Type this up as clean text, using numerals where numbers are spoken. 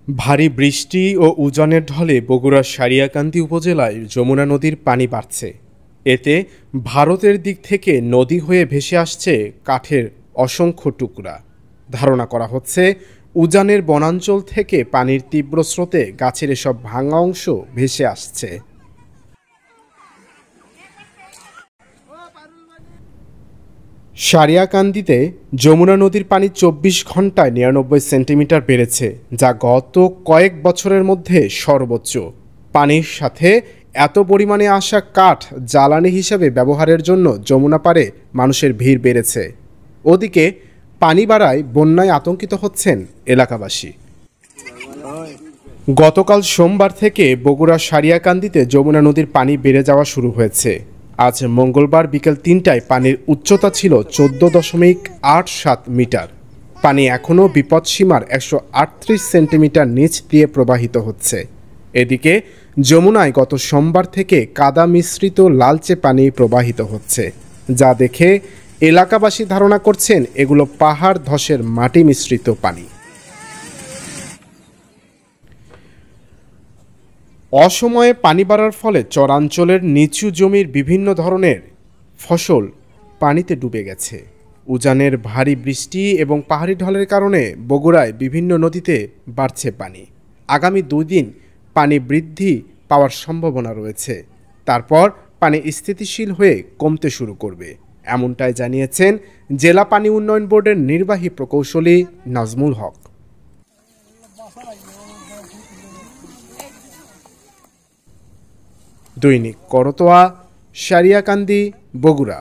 ভারী বৃষ্টি ও উজানের ঢলে বগুড়ার সারিয়াকান্দি উপজেলায় যমুনা নদীর পানি বাড়ছে। এতে ভারতের দিক থেকে নদী হয়ে ভেসে আসছে কাঠের অসংখ্য টুকরা। ধারণা করা হচ্ছে উজানের বনাঞ্চল থেকে পানির তীব্র স্রোতে গাছের এসব ভাঙা অংশ ভেসে আসছে। সারিয়াকান্দিতে যমুনা নদীর পানি ২৪ ঘন্টায় ৯৯ সেন্টিমিটার বেড়েছে, যা গত কয়েক বছরের মধ্যে সর্বোচ্চ। পানির সাথে এত পরিমাণে আসা কাঠ জ্বালানি হিসেবে ব্যবহারের জন্য যমুনা পাড়ে মানুষের ভিড় বেড়েছে। ওদিকে পানি বাড়ায় বন্যায় আতঙ্কিত হচ্ছেন এলাকাবাসী। গতকাল সোমবার থেকে বগুড়া সারিয়াকান্দিতে যমুনা নদীর পানি বেড়ে যাওয়া শুরু হয়েছে। আজ মঙ্গলবার বিকেল ৩টায় পানির উচ্চতা ছিল ১৪.৮৭ মিটার। পানি এখনও বিপদসীমার ১৩৮ সেন্টিমিটার নিচ দিয়ে প্রবাহিত হচ্ছে। এদিকে যমুনায় গত সোমবার থেকে কাদা মিশ্রিত লালচে পানি প্রবাহিত হচ্ছে, যা দেখে এলাকাবাসী ধারণা করছেন এগুলো পাহাড় ধসের মাটি মিশ্রিত পানি। অসময়ে পানি বাড়ার ফলে চরাঞ্চলের নিচু জমির বিভিন্ন ধরনের ফসল পানিতে ডুবে গেছে। উজানের ভারী বৃষ্টি এবং পাহাড়ি ঢলের কারণে বগুড়ায় বিভিন্ন নদীতে বাড়ছে পানি। আগামী ২ দিন পানি বৃদ্ধি পাওয়ার সম্ভাবনা রয়েছে, তারপর পানি স্থিতিশীল হয়ে কমতে শুরু করবে, এমনটাই জানিয়েছেন জেলা পানি উন্নয়ন বোর্ডের নির্বাহী প্রকৌশলী নাজমুল হক। দৈনিক করতোয়া, সারিয়াকান্দি, বগুড়া।